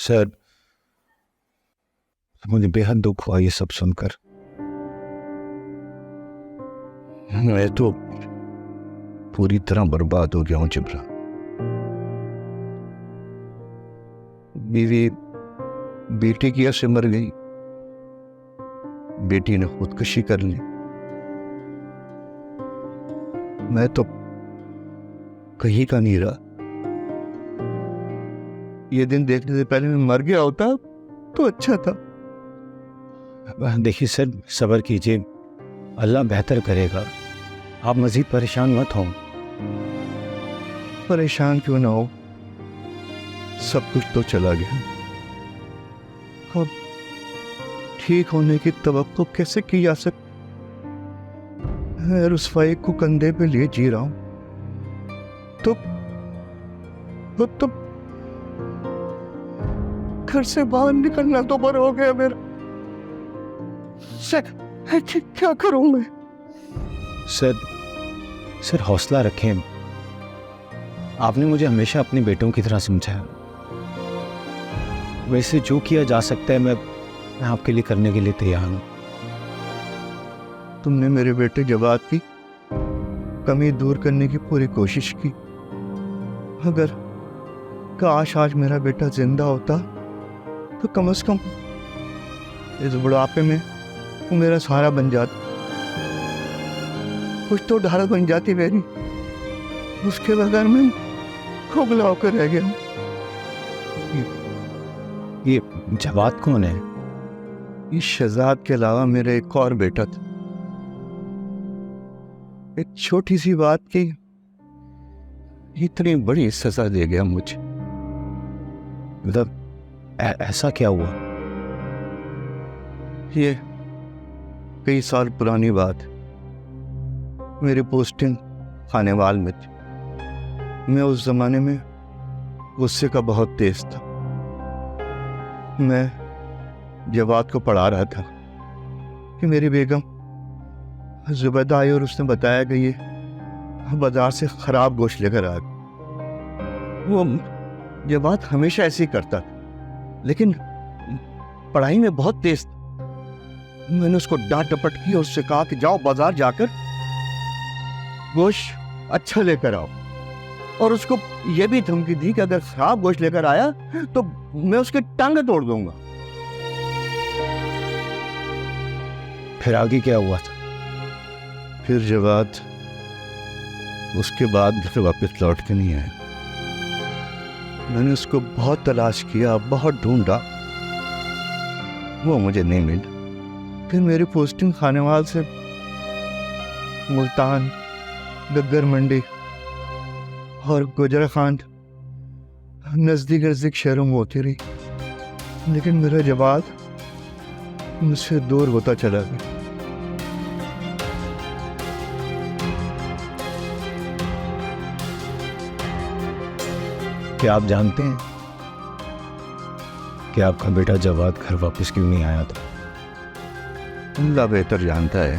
Sir, मुझे बेहद दुख हुआ ये सब सुनकर। मैं तो पूरी तरह बर्बाद हो गया हूं जिब्रान। बीवी बेटे की से मर गई, बेटी ने खुदकुशी कर ली। मैं तो कहीं का नहीं रहा। ये दिन देखने से पहले मैं मर गया होता तो अच्छा था। देखिए सर, सब्र कीजिए, अल्लाह बेहतर करेगा। आप मजीद परेशान मत हों। परेशान क्यों ना हो, सब कुछ तो चला गया। अब ठीक होने की तवक्को कैसे की जा सकती? मैं रुसवाई को कंधे पे लिए जी रहा हूं तो घर से बाहर निकलना तो बंद हो गया मेरा। क्या करूं मैं? सर हौसला रखें। आपने मुझे हमेशा अपने बेटों की तरह समझा। वैसे जो किया जा सकता है मैं आपके लिए करने के लिए तैयार हूं। तुमने मेरे बेटे जवाद की कमी दूर करने की पूरी कोशिश की। अगर काश आज मेरा बेटा जिंदा होता तो कम से कम इस बुढ़ापे में वो मेरा सहारा बन जाता, कुछ तो ढाल बन जाती मेरी। उसके बगैर मैं खोखला होकर रह गया। ये जवाद कौन है? इस शहजाद के अलावा मेरा एक और बेटा था। एक छोटी सी बात की इतनी बड़ी सजा दे गया मुझे। मतलब ऐसा क्या हुआ? ये कई साल पुरानी बात। मेरी पोस्टिंग खानेवाल में थी। मैं उस जमाने में गुस्से का बहुत तेज था। मैं जवाद को पढ़ा रहा था कि मेरी बेगम जुबैदा आई और उसने बताया कि ये बाजार से खराब गोश्त लेकर आ गई। वो जवाद हमेशा ऐसे ही करता था, लेकिन पढ़ाई में बहुत तेज था। मैंने उसको डांट डपट की और उससे कहा कि जाओ बाजार जाकर गोश्त अच्छा लेकर आओ, और उसको यह भी धमकी दी कि अगर खराब गोश्त लेकर आया तो मैं उसकी टांग तोड़ दूंगा। फिर आगे क्या हुआ था? फिर जवाद उसके बाद घर वापस लौट के नहीं आया। मैंने उसको बहुत तलाश किया, बहुत ढूंढा, वो मुझे नहीं मिला। फिर मेरी पोस्टिंग खानेवाल से मुल्तान, गग्गर मंडी और गुजराखंड नजदीक नजदीक शहरों में होती रही, लेकिन मेरा जवाद मुझसे दूर होता चला गया। क्या आप जानते हैं कि आपका बेटा जवाद घर वापस क्यों नहीं आया था? अल्लाह बेहतर जानता है।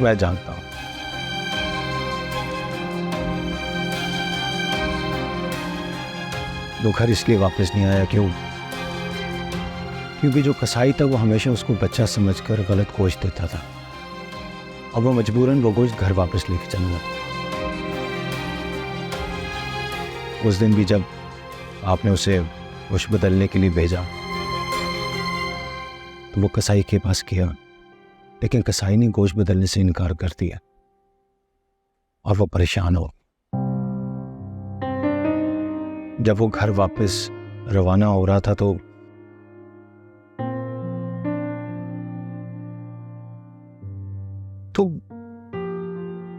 मैं जानता हूं। वो घर इसलिए वापस नहीं आया क्योंकि जो कसाई था वो हमेशा उसको बच्चा समझकर गलत गोश्त देता था, और वो मजबूरन वो गोश्त घर वापस लेके चलना। उस दिन भी जब आपने उसे गोश्त बदलने के लिए भेजा तो वो कसाई के पास गया, लेकिन कसाई ने गोश्त बदलने से इनकार कर दिया और वो परेशान हो। जब वो घर वापस रवाना हो रहा था तो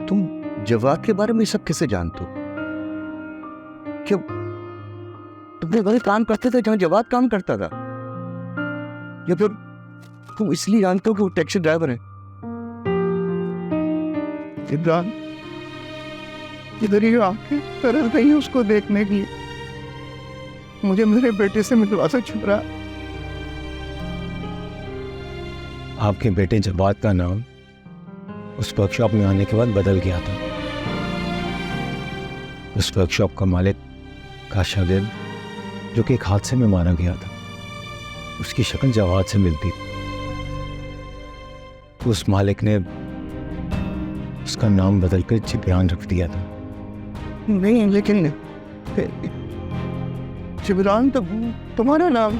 तुम जवाद के बारे में सब कैसे जानते हो? क्यों तुमने वही काम करते थे जहां जवाद काम करता था, या फिर तुम इसलिए जानते हो कि वो टैक्सी ड्राइवर है? इब्रान, इधर ही आके तरस गई उसको देखने के लिए। मुझे मेरे बेटे से मिलवा से छुप रहा। आपके बेटे जवाद का नाम उस वर्कशॉप में आने के बाद बदल गया था। उस वर्कशॉप का मालिक का शागिर्द जो कि एक हादसे में मारा गया था, उसकी शक्ल जवाद से मिलती थी। उस मालिक ने उसका नाम बदलकर जिब्रान रख दिया था। नहीं, लेकिन जिब्रान तो तुम्हारा नाम,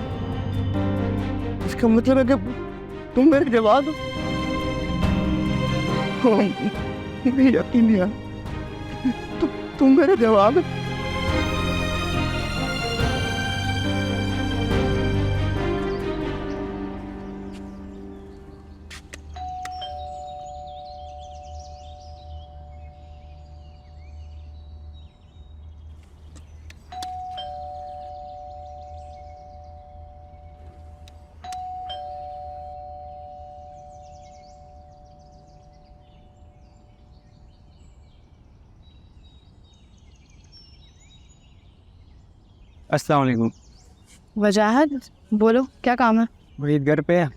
इसका मतलब है कि तुम मेरे जवाब हो। मुझे यकीन नहीं आया, तुम मेरे जवाब। अस्सलाम वालेकुम। वजाहत, बोलो क्या काम है? वहीद घर पे है?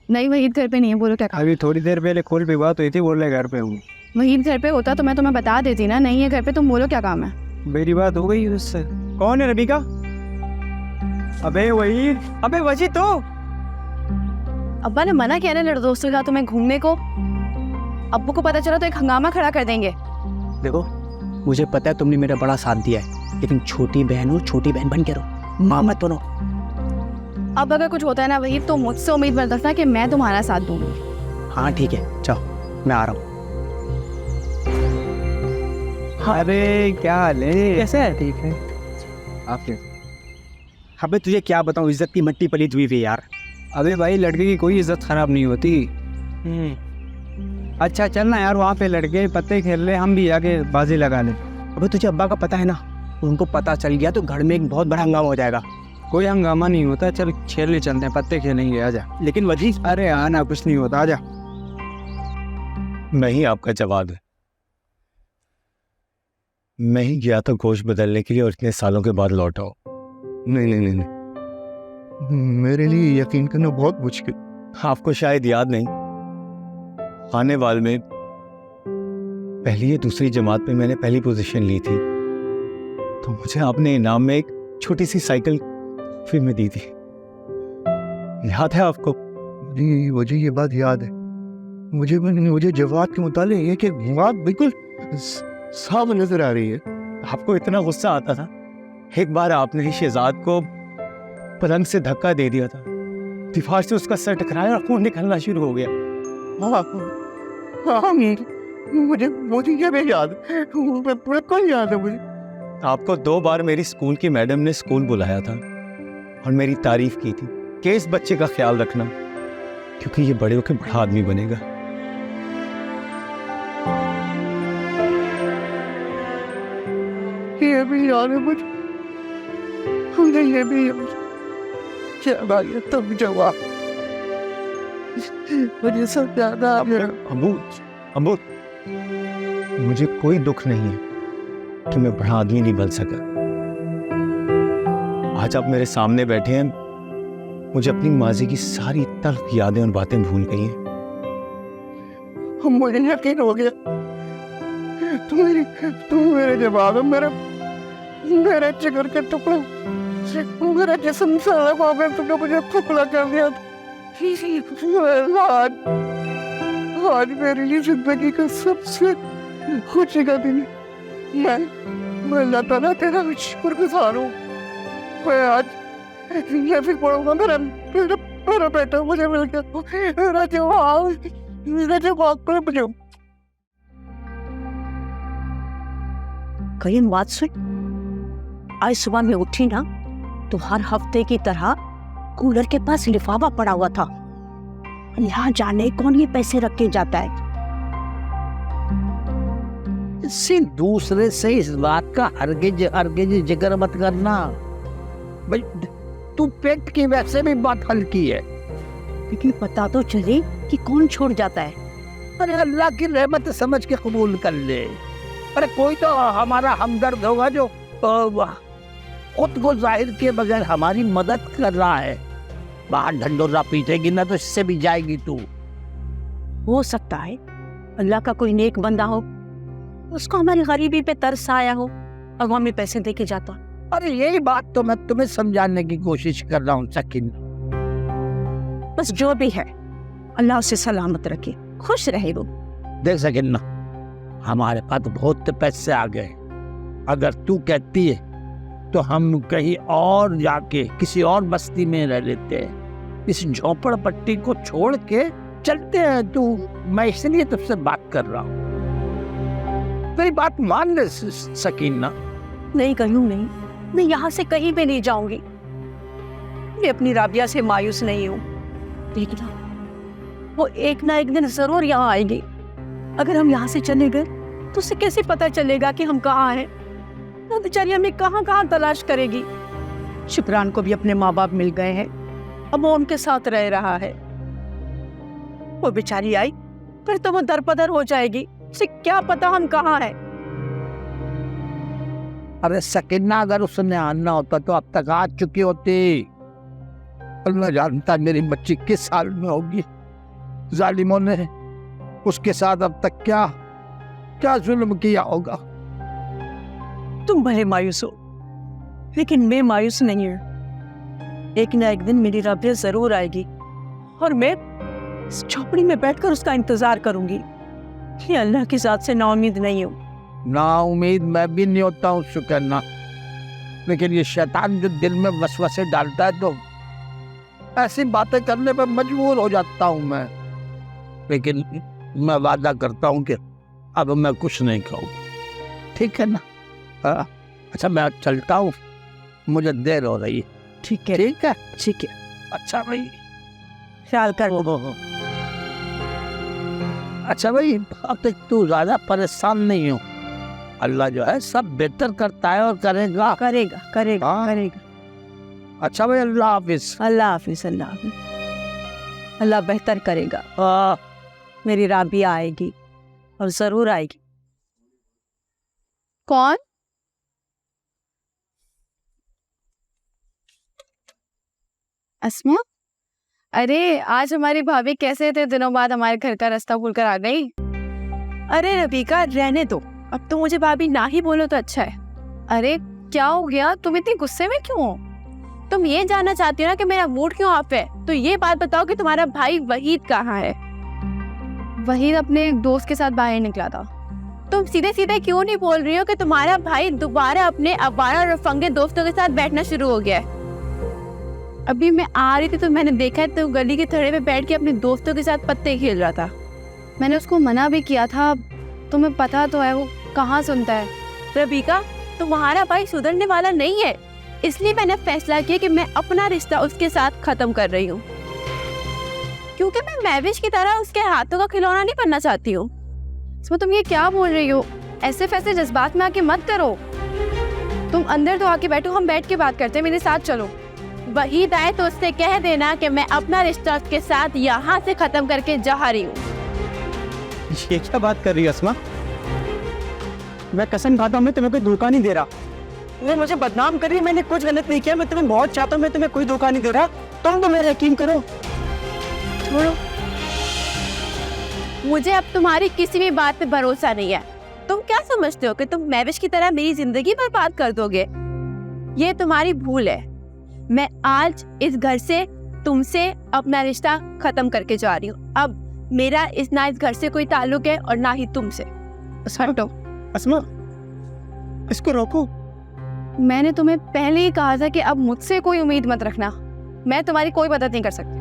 नहीं, वहीद घर पे नहीं है। बोलो क्या काम? अभी थोड़ी देर पहले कॉल पे बात हुई थी, बोल रहे घर पे हूँ। वहीद घर पे होता तो मैं तुम्हें बता देती ना। नहीं है घर पे, तुम बोलो क्या काम है? मेरी बात हो गई उससे। कौन है रबीका? अबे वहीद, अबे वजी तो। अब्बा ने मना किया ना लड़ दोस्तों के साथ तुम्हें घूमने को। अब्बू को पता चला तो एक हंगामा खड़ा कर देंगे। देखो, मुझे पता है तुमने मेरा बड़ा साथ दिया है, लेकिन छोटी बहन हो, छोटी बहन बन के रहो, माँ मत बनो। अब अगर कुछ होता है ना वहीद, तो मुझसे उम्मीद मत रखना कि मैं तुम्हारा साथ दूंगी। हाँ ठीक है, जाओ, मैं आ रहा हूँ। अरे क्या हाल है? कैसे है? ठीक है। आपके? अबे तुझे क्या बताऊँ, इज्जत की मट्टी पलीत हुई है यार। अबे भाई, लड़के की कोई इज्जत खराब नहीं होती। अच्छा चल ना यार, वहाँ पे लड़के पत्ते खेल रहे, हम भी आके बाजी लगा ले। अबे तुझे अब्बा का पता है ना, उनको पता चल गया तो घर में एक बहुत बड़ा हंगामा हो जाएगा। कोई हंगामा नहीं होता, चल खेलने चलते हैं, पत्ते खेलेंगे, आजा। लेकिन वजी, अरे आना, कुछ नहीं होता, आजा। मैं ही आपका जवाब है। मैं ही गया था गोश्त बदलने के लिए और इतने सालों के बाद लौटा हूं। नहीं नहीं नहीं नहीं, मेरे लिए यकीन करना बहुत मुश्किल। आपको शायद याद नहीं, खानेवाल में पहली या दूसरी जमात में मैंने पहली पोजीशन ली थी, तो मुझे आपने इनाम में एक छोटी सी साइकिल फिर में दी थी। याद है आपको? जी मुझे ये बात याद है। मुझे जवाब के मुतालिक ये कि बात बिल्कुल साफ नजर आ रही है। आपको इतना गुस्सा आता था। एक बार आपने ही शहजाद को पलंग से धक्का दे दिया था, दीवार से उसका सर टकराया और खून निकलना शुरू हो गया। हाँ, हाँ, मुझे ये भी याद है, बिल्कुल याद है मुझे। आपको 2 बार मेरी स्कूल की मैडम ने स्कूल बुलाया था और मेरी तारीफ की थी कि इस बच्चे का ख्याल रखना, क्योंकि ये बड़े होकर बड़ा आदमी बनेगा। ये भी याद है मुझे ये भी याद है। क्या बात है, तुम जवाब मुझे सब ज्यादा। अबू, मुझे कोई दुख नहीं है कि मैं बड़ा आदमी नहीं बन सका। आज आप मेरे सामने बैठे हैं, मुझे अपनी माजी की सारी तल्ख यादें और बातें भूल गई हैं। मुझे यकीन हो गया तुम मेरे जवाब है। मेरे जिगर के टुकड़े, मेरा जिस्म सारा पागल, तुमने मुझे टुकड़ा कर दिया। आज मेरे लिए जिंदगी का सबसे खुशी का दिन है। मैं अल्लाह ताला तेरा शुक्रगुजार हूँ। मैं आज ये भी पढ़ूंगा, मेरा बेटा मुझे मिल गया। मेरा जवाब पर मुझे। कहीं बात सुन, आज सुबह मैं उठी ना तो हर हफ्ते की तरह कूलर के पास लिफाफा पड़ा हुआ था। यहाँ जाने कौन ये पैसे रख के जाता है। किसी दूसरे से इस बात का हरगिज जिक्र मत करना भाई। तू पेट की वैसे भी बात हल्की है, लेकिन पता तो चले कि कौन छोड़ जाता है। अरे अल्लाह की रहमत समझ के कबूल कर ले। अरे कोई तो हमारा हमदर्द होगा जो खुद को जाहिर किए बगैर हमारी मदद कर रहा है। बाहर ढंडोरा पीटेगी ना तो इससे भी जाएगी तू। हो सकता है अल्लाह का कोई नेक बंदा हो, उसको हमारी गरीबी पे तरस आया हो और वो हमें पैसे दे के जाता। अरे यही बात तो मैं तुम्हें समझाने की कोशिश कर रहा हूँ सकीना। बस जो भी है अल्लाह उसे सलामत रखे, खुश रहे वो। देख सकीना, हमारे पास बहुत पैसे आ गए। अगर तू कहती है तो हम कहीं और जाके किसी और बस्ती में रह लेते हैं, इस झोपड़पट्टी को छोड़ के चलते हैं। तू, मैं इसलिए तुझसे बात कर रहा हूँ, मेरी बात मान ले सकीना। नहीं कहीं नहीं, मैं यहाँ से कहीं भी नहीं जाऊंगी। मैं अपनी राबिया से मायूस नहीं हूँ। देखना, वो एक ना एक दिन जरूर यहाँ आएगी। अगर हम यहाँ से चले गए तो उसे कैसे पता चलेगा कि हम कहाँ हैं? वो बेचारी हमें कहाँ कहाँ तलाश करेगी। शुक्रान को भी अपने माँ बाप मिल गए हैं, अब वो उनके साथ रह रहा है। वो बेचारी आई फिर तो वो दरपदर हो जाएगी, उसे क्या पता हम कहाँ हैं। अरे सकीना, अगर उसने आना होता तो अब तक आ चुकी होती। अल्लाह जानता मेरी बच्ची किस हाल में होगी। जालिमों ने उसके साथ अब तक क्या क्या जुल्म किया होगा। तुम भले मायूस हो, लेकिन मैं मायूस नहीं हूँ। एक ना एक दिन मेरी राबिया जरूर आएगी और मैं इस झोपड़ी में बैठकर उसका इंतजार करूंगी। ये अल्लाह की जात से नाउम्मीद नहीं हूँ। ना उम्मीद मैं भी नहीं होता हूँ शुक्राना, लेकिन ये शैतान जो दिल में वसवसे डालता है तो ऐसी बातें करने पर मजबूर हो जाता हूँ मैं। लेकिन मैं वादा करता हूँ कि अब मैं कुछ नहीं कहूँगा, ठीक है ना? अच्छा, मैं चलता हूँ, मुझे देर हो रही है। ठीक है, ठीक है, ठीक है, अच्छा भाई, ख्याल कर लो। अच्छा भाई, अब तक तू ज्यादा परेशान नहीं हो। अल्लाह जो है सब बेहतर करता है और करेगा। करेगा करेगा हाँ। करेगा। अच्छा भाई, अल्लाह हाफिज। अल्लाह हाफिज, अल्लाह हाफिज। अल्लाह बेहतर करेगा। मेरी राबिया आएगी और जरूर आएगी। कौन? अस्मा? अरे आज हमारी भाभी कैसे थे, दिनों बाद हमारे घर का रास्ता भूल कर आ गई। अरे रबीका, रहने दो, अब तो मुझे भाभी ना ही बोलो तो अच्छा है। अरे क्या हो गया, तुम इतनी गुस्से में क्यों हो? तुम ये जानना चाहती हो ना कि मेरा मूड क्यों ऑफ है, तो ये बात बताओ कि तुम्हारा भाई वहीद कहाँ है? वहीद अपने एक दोस्त के साथ बाहर निकला था। तुम सीधे सीधे क्यों नहीं बोल रही हो कि तुम्हारा भाई दोबारा अपने आवारा और रफंगे दोस्तों के साथ बैठना शुरू हो गया है? अभी मैं आ रही थी तो मैंने देखा है तो गली के थड़े पे बैठ के अपने दोस्तों के साथ पत्ते खेल रहा था। मैंने उसको मना भी किया था, तुम्हें पता तो है वो कहाँ सुनता है। रबीका, तुम्हारा भाई सुधरने वाला नहीं है, इसलिए मैंने फैसला किया कि मैं अपना रिश्ता उसके साथ खत्म कर रही हूँ, क्योंकि मैं महविश की तरह उसके हाथों का खिलौना नहीं बनना चाहती हूँ। इसमें तुम ये क्या बोल रही हो? ऐसे फैसले जज्बात में आके मत करो। तुम अंदर तो आके बैठो, हम बैठ के बात करते हैं, मेरे साथ चलो। वहीद आए तो उससे कह देना कि मैं अपना रिश्ता उसके साथ यहाँ से खत्म करके जा रही हूँ। ये क्या बात कर रही है अस्मा? मैं कसम खाता हूँ मैं तुम्हें कोई धोखा नहीं दे रहा। वो मुझे बदनाम कर रही है, मैंने कुछ गलत नहीं किया। मैं तुम्हें बहुत चाहता हूँ, मैं तुम्हें कोई धोखा नहीं दे रहा। तुम तो मेरा यकीन करो। छोड़ो, मुझे अब तुम्हारी किसी भी बात पे भरोसा नहीं है। तुम क्या समझते हो कि तुम महविश की तरह मेरी जिंदगी बर्बाद कर दोगे? ये तुम्हारी भूल है। मैं आज इस घर से तुमसे अपना रिश्ता खत्म करके जा रही हूँ। अब मेरा इस घर से कोई ताल्लुक है और ना ही तुमसे। हटो। अस्मा, इसको रोको। मैंने तुम्हें पहले ही कहा था कि अब मुझसे कोई उम्मीद मत रखना। मैं तुम्हारी कोई मदद नहीं कर सकती।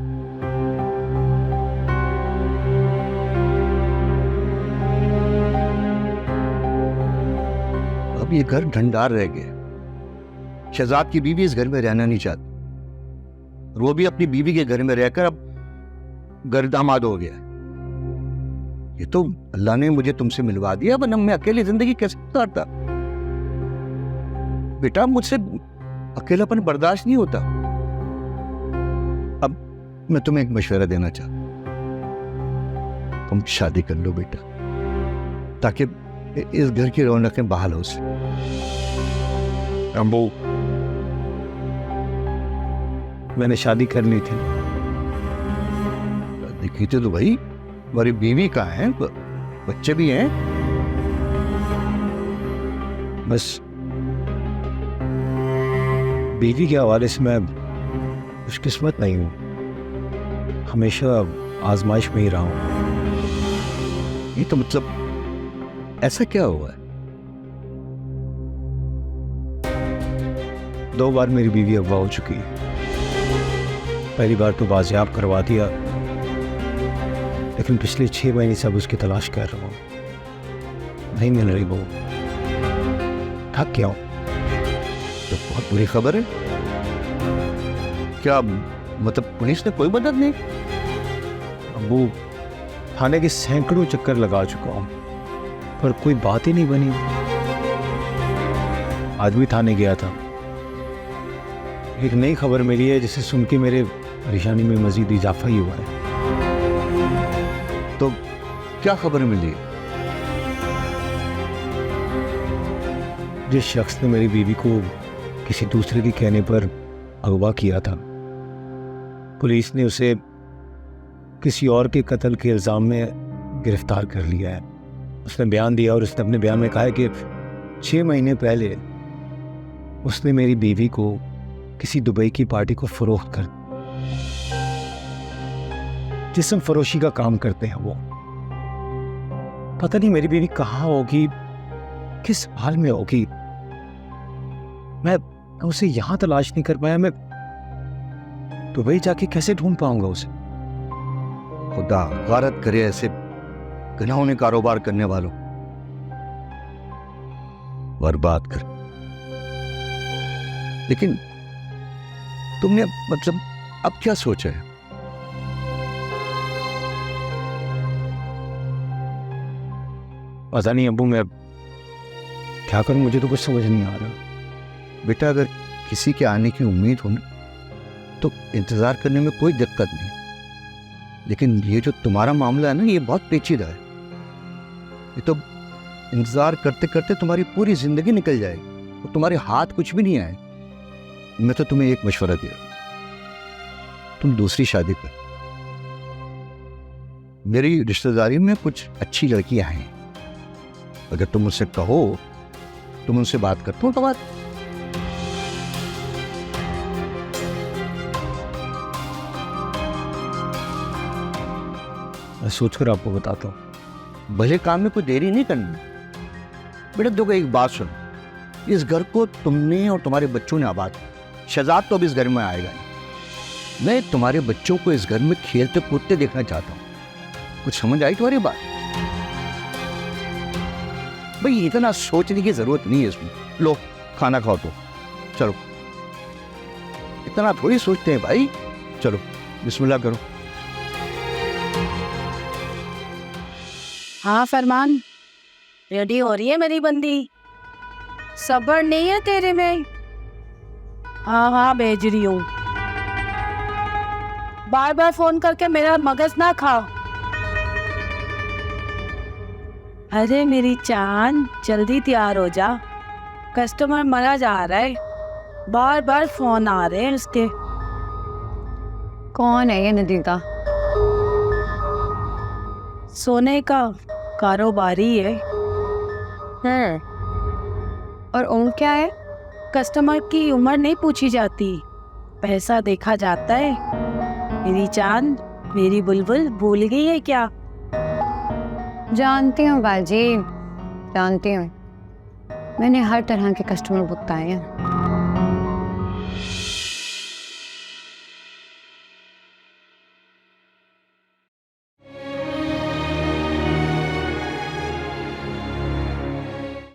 अब ये घर ढंढार रह गया। शहजाद की बीवी इस घर में रहना नहीं चाहती और वो भी अपनी बीवी के घर में रहकर अब गर्दामाद हो गया। ये तो अल्लाह ने मुझे तुमसे मिलवा दिया, वरना मैं अकेली जिंदगी कैसे गुजारता? बेटा, मुझसे अकेलापन बर्दाश्त नहीं होता। अब मैं तुम्हें एक मशवरा देना चाहता हूं, तुम शादी कर लो बेटा, ताकि इस घर की रौनकें बहाल हो सके। अम्बू, मैंने शादी करनी थी। देखी थी तो भाई, हमारी बीवी कहाँ है, बच्चे भी हैं, बस बीवी के हवाले से मैं खुशकिस्मत नहीं हूँ, हमेशा आजमाइश में ही रहा हूँ। ये तो मतलब ऐसा क्या हुआ है? 2 बार मेरी बीवी अगवा हो चुकी है। पहली बार तो बाजियाब करवा दिया, लेकिन पिछले 6 महीने से अब उसकी तलाश कर रहा हूँ, नहीं मिल रही वो। थक गया हूँ। तो बहुत बुरी खबर है। क्या मतलब पुलिस ने कोई मदद नहीं? अबू, थाने के सैकड़ों चक्कर लगा चुका हूँ, पर कोई बात ही नहीं बनी। आज भी थाने गया था, एक नई खबर मिली है जिसे सुन के मेरे परेशानी में मजीद इजाफा ही हुआ है। तो क्या खबर मिली? जिस शख्स ने मेरी बीवी को किसी दूसरे के कहने पर अगवा किया था, पुलिस ने उसे किसी और के कत्ल के इल्जाम में गिरफ्तार कर लिया है। उसने बयान दिया और उसने अपने बयान में कहा है कि 6 महीने पहले उसने मेरी बीवी को किसी दुबई की पार्टी को फरोख्त कर, जिस्म फरोशी का काम करते हैं वो। पता नहीं मेरी बीवी कहाँ होगी, किस हाल में होगी। मैं उसे यहां तलाश नहीं कर पाया, मैं दुबई जाके कैसे ढूंढ पाऊंगा उसे? खुदा गारत करे ऐसे गुनाहों कारोबार करने वालों, बर्बाद कर। लेकिन तुमने मतलब अब क्या सोचा है? पता नहीं अब्बू, मैं क्या करूं, मुझे तो कुछ समझ नहीं आ रहा। बेटा, अगर किसी के आने की उम्मीद हो ना, तो इंतजार करने में कोई दिक्कत नहीं, लेकिन ये जो तुम्हारा मामला है ना, ये बहुत पेचीदा है। ये तो इंतजार करते करते तुम्हारी पूरी जिंदगी निकल जाएगी और तुम्हारे हाथ कुछ भी नहीं आए। मैं तो तुम्हें एक मशवरा दिया, तुम दूसरी शादी कर। मेरी रिश्तेदारी में कुछ अच्छी लड़कियां हैं, अगर तुम मुझसे कहो तो मैं उनसे बात करता हूँ। तो बात मैं सोचकर आपको बताता हूँ। भले काम में कोई देरी नहीं करनी। बेटा देखो, एक बात सुनो, इस घर को तुमने और तुम्हारे बच्चों ने आबाद, शहजाद तो अब इस घर में आएगा नहीं। मैं तुम्हारे बच्चों को इस घर में खेलते कूदते देखना चाहता हूँ। कुछ समझ आई तुम्हारी बात? भाई इतना सोचने की जरूरत नहीं है इसमें। लो खाना खाओ तो चलो, इतना थोड़ी सोचते हैं भाई। चलो बिस्मिल्लाह करो। हाँ फरमान, रेडी हो रही है मेरी बंदी? सब्र नहीं है तेरे में? हाँ हाँ भेज रही हूँ। बार बार फोन करके मेरा मगज ना खाओ। अरे मेरी चांद, जल्दी तैयार हो जा, कस्टमर मरा जा रहा है, बार बार फोन आ रहे हैं उसके। कौन है ये नदीका? सोने का कारोबारी है। और उम्र क्या है? कस्टमर की उम्र नहीं पूछी जाती, पैसा देखा जाता है। मेरी चांद, मेरी बुलबुल भूल गई है क्या? जानती हूँ बाजी, जानती हूँ। मैंने हर तरह के कस्टमर भुगताए हैं।